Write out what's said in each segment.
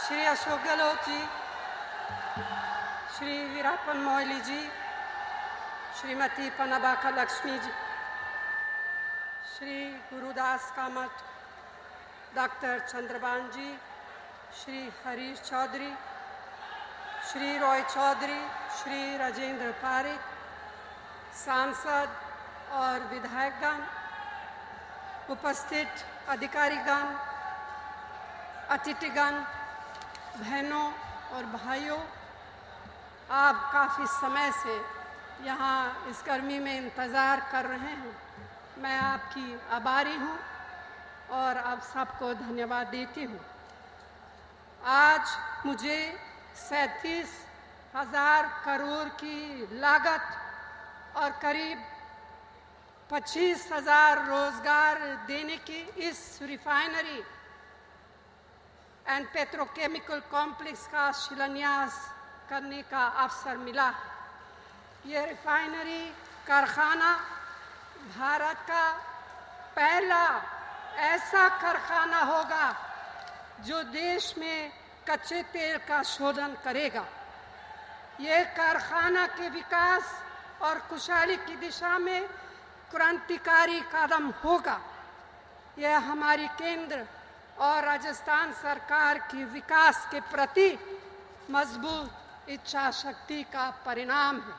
श्री अशोक गहलोत जी, श्री वीरापन मोइली जी, Shrimati पनाबाका Lakshmi ji, Shri Gurudas Kamat, doctor Chandraban जी, श्री हरीश चौधरी, श्री रॉय चौधरी, श्री राजेंद्र पारिक, सांसद और विधायकगण, उपस्थित अधिकारीगण, अतिथिगण, बहनों और भाइयों, आप काफ़ी समय से यहाँ इस गर्मी में इंतज़ार कर रहे हैं। मैं आपकी आभारी हूँ और आप सबको धन्यवाद देती हूँ। आज मुझे 37,000 करोड़ की लागत और करीब 25,000 रोजगार देने की इस रिफाइनरी एंड पेट्रोकेमिकल कॉम्प्लेक्स का शिलान्यास करने का अवसर मिला। ये रिफाइनरी कारखाना भारत का पहला ऐसा कारखाना होगा जो देश में कच्चे तेल का शोधन करेगा। ये कारखाना के विकास और खुशहाली की दिशा में क्रांतिकारी कदम होगा। यह हमारी केंद्र और राजस्थान सरकार की विकास के प्रति मजबूत इच्छा शक्ति का परिणाम है।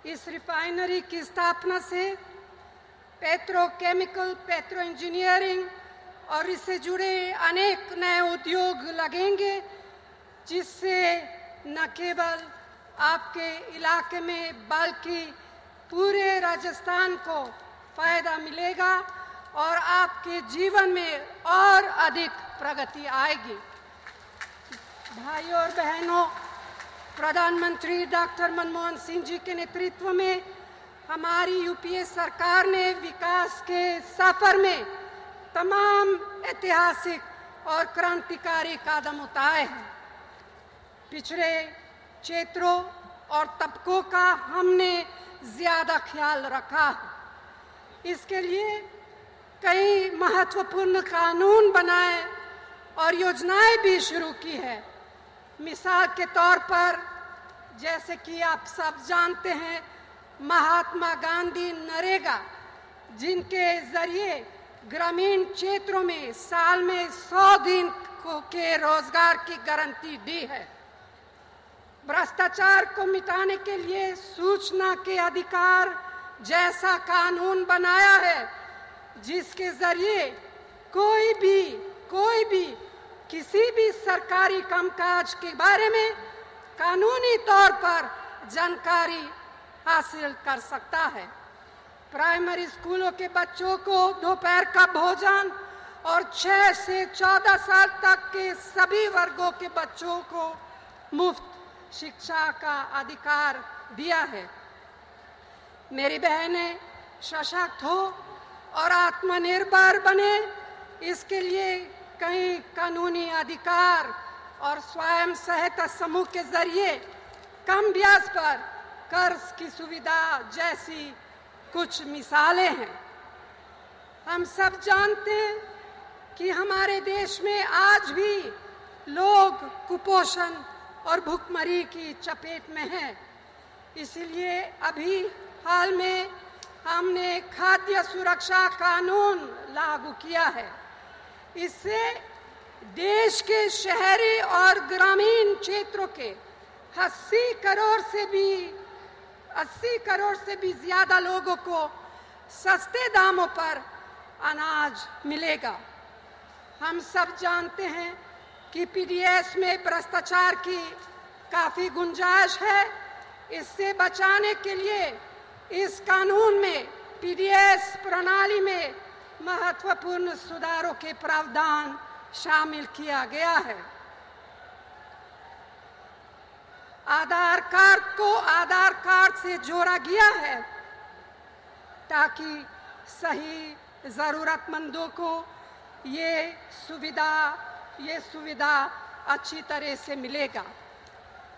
इस रिफाइनरी की स्थापना से पेट्रोकेमिकल, पेट्रो इंजीनियरिंग और इससे जुड़े अनेक नए उद्योग लगेंगे, जिससे न केवल आपके इलाके में बल्कि पूरे राजस्थान को फायदा मिलेगा और आपके जीवन में और अधिक प्रगति आएगी। भाइयों और बहनों, प्रधानमंत्री डॉक्टर मनमोहन सिंह जी के नेतृत्व में हमारी यूपीए सरकार ने विकास के सफर में तमाम ऐतिहासिक और क्रांतिकारी कदम उठाए हैं। पिछड़े क्षेत्रों और तबकों का हमने ज्यादा ख्याल रखा है। इसके लिए कई महत्वपूर्ण कानून बनाए और योजनाएं भी शुरू की है। मिसाल के तौर पर, जैसे कि आप सब जानते हैं, महात्मा गांधी नरेगा, जिनके जरिए ग्रामीण क्षेत्रों में साल में 100 दिन के रोजगार की गारंटी दी है। भ्रष्टाचार को मिटाने के लिए सूचना के अधिकार जैसा कानून बनाया है, जिसके जरिए कोई भी किसी भी सरकारी कामकाज के बारे में कानूनी तौर पर जानकारी हासिल कर सकता है। प्राइमरी स्कूलों के बच्चों को दोपहर का भोजन और 6 से 14 साल तक के सभी वर्गों के बच्चों को मुफ्त शिक्षा का अधिकार दिया है। मेरी बहनें सशक्त हो और आत्मनिर्भर बने, इसके लिए कई कानूनी अधिकार और स्वयं सहायता समूह के जरिए कम ब्याज पर कर्ज की सुविधा जैसी कुछ मिसालें हैं। हम सब जानते हैं कि हमारे देश में आज भी लोग कुपोषण और भूखमरी की चपेट में हैं। इसलिए अभी हाल में हमने खाद्य सुरक्षा कानून लागू किया है। इससे देश के शहरी और ग्रामीण क्षेत्रों के 80 करोड़ से भी ज्यादा लोगों को सस्ते दामों पर अनाज मिलेगा। हम सब जानते हैं कि पीडीएस में भ्रष्टाचार की काफी गुंजाइश है। इससे बचाने के लिए इस कानून में पीडीएस प्रणाली में महत्वपूर्ण सुधारों के प्रावधान शामिल किया गया है। आधार कार्ड को आधार कार्ड से जोड़ा गया है ताकि सही जरूरतमंदों को ये सुविधा अच्छी तरह से मिलेगा।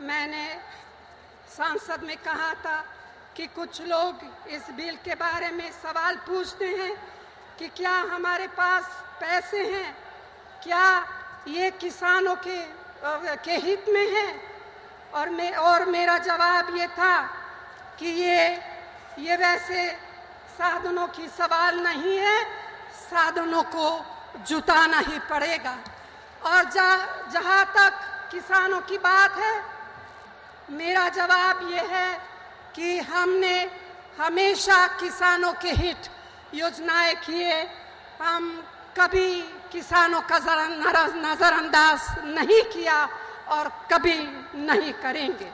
मैंने संसद में कहा था कि कुछ लोग इस बिल के बारे में सवाल पूछते हैं कि क्या हमारे पास पैसे हैं, क्या ये किसानों के हित में है। और मेरा जवाब ये था कि ये वैसे साधनों की सवाल नहीं है, साधनों को जुटाना ही पड़ेगा। और जहाँ तक किसानों की बात है, मेरा जवाब ये है कि हमने हमेशा किसानों के हित योजनाएं किए। हम कभी किसानों का नजरअंदाज नहीं किया और कभी नहीं करेंगे।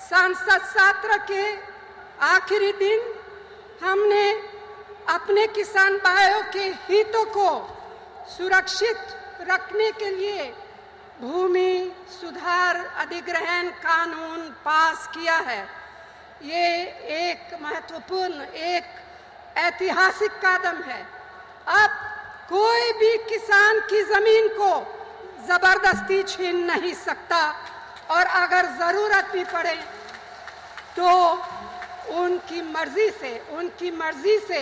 संसद सत्र के आखिरी दिन हमने अपने किसान भाइयों के हितों को सुरक्षित रखने के लिए भूमि सुधार अधिग्रहण कानून पास किया है। ये एक महत्वपूर्ण, एक ऐतिहासिक कदम है। अब कोई भी किसान की जमीन को जबरदस्ती छीन नहीं सकता और अगर जरूरत भी पड़े तो उनकी मर्जी से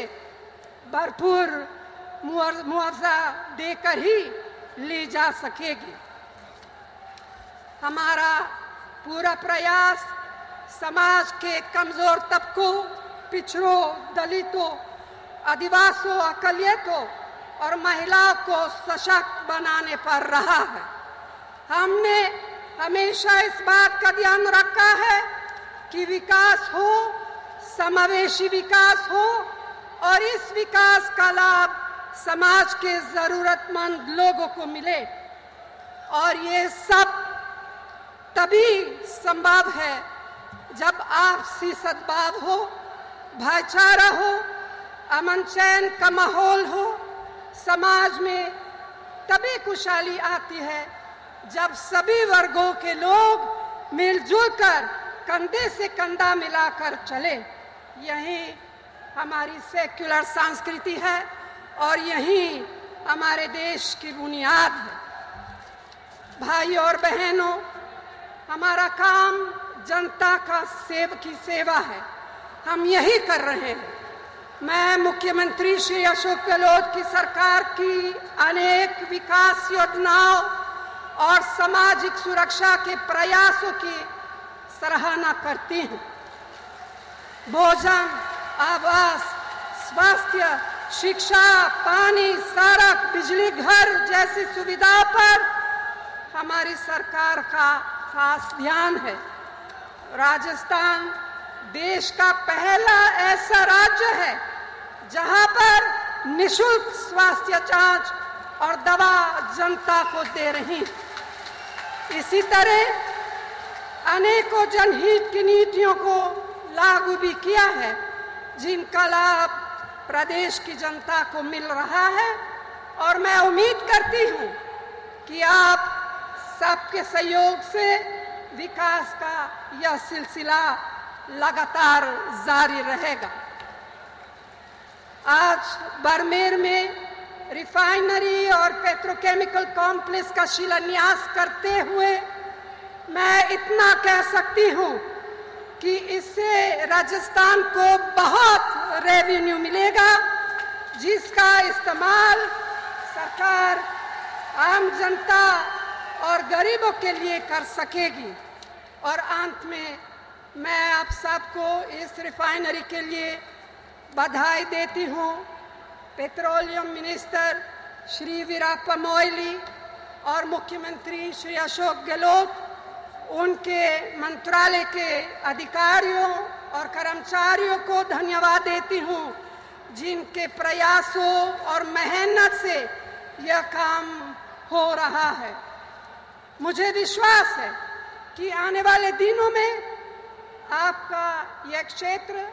भरपूर मुआवजा देकर ही ली जा सकेगी। हमारा पूरा प्रयास समाज के कमजोर तबकों, पिछड़ों, दलितों, आदिवासियों, अकलियतों और महिलाओं को सशक्त बनाने पर रहा है। हमने हमेशा इस बात का ध्यान रखा है कि विकास हो, समावेशी विकास हो और इस विकास का लाभ समाज के जरूरतमंद लोगों को मिले। और ये सब तभी संभव है जब आपसी सद्भाव हो, भाईचारा हो, अमन चैन का माहौल हो। समाज में तभी खुशहाली आती है जब सभी वर्गों के लोग मिलजुल कर कंधे से कंधा मिलाकर चले। यही हमारी सेक्युलर संस्कृति है और यही हमारे देश की बुनियाद है। भाइयों और बहनों, हमारा काम जनता की सेवा है। हम यही कर रहे हैं। मैं मुख्यमंत्री श्री अशोक गहलोत की सरकार की अनेक विकास योजनाओं और सामाजिक सुरक्षा के प्रयासों की सराहना करती हूँ। भोजन, आवास, स्वास्थ्य, शिक्षा, पानी, सड़क, बिजली, घर जैसी सुविधाओं पर हमारी सरकार का खास ध्यान है। राजस्थान देश का पहला ऐसा राज्य है जहां पर निशुल्क स्वास्थ्य जांच और दवा जनता को दे रही। इसी तरह अनेकों जनहित की नीतियों को लागू भी किया है, जिनका लाभ प्रदेश की जनता को मिल रहा है। और मैं उम्मीद करती हूं कि आप सबके सहयोग से विकास का यह सिलसिला लगातार जारी रहेगा। आज बरमेर में रिफाइनरी और पेट्रोकेमिकल कॉम्प्लेक्स का शिलान्यास करते हुए मैं इतना कह सकती हूं कि इससे राजस्थान को बहुत रेवेन्यू मिलेगा, जिसका इस्तेमाल सरकार आम जनता और गरीबों के लिए कर सकेगी। और अंत में मैं आप सबको इस रिफाइनरी के लिए बधाई देती हूँ। पेट्रोलियम मिनिस्टर श्री वीरप्पा मोइली और मुख्यमंत्री श्री अशोक गहलोत, उनके मंत्रालय के अधिकारियों और कर्मचारियों को धन्यवाद देती हूँ, जिनके प्रयासों और मेहनत से यह काम हो रहा है। मुझे विश्वास है कि आने वाले दिनों में आपका यह क्षेत्र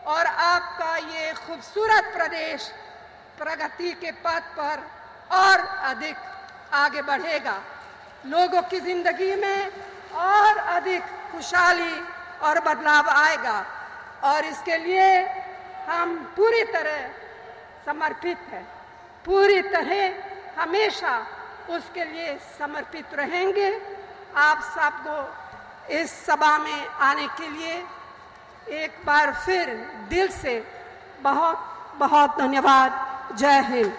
और आपका ये खूबसूरत प्रदेश प्रगति के पथ पर और अधिक आगे बढ़ेगा। लोगों की जिंदगी में और अधिक खुशहाली और बदलाव आएगा और इसके लिए हम पूरी तरह समर्पित हैं, पूरी तरह हमेशा उसके लिए समर्पित रहेंगे। आप सबको इस सभा में आने के लिए एक बार फिर दिल से बहुत बहुत धन्यवाद। जय हिंद।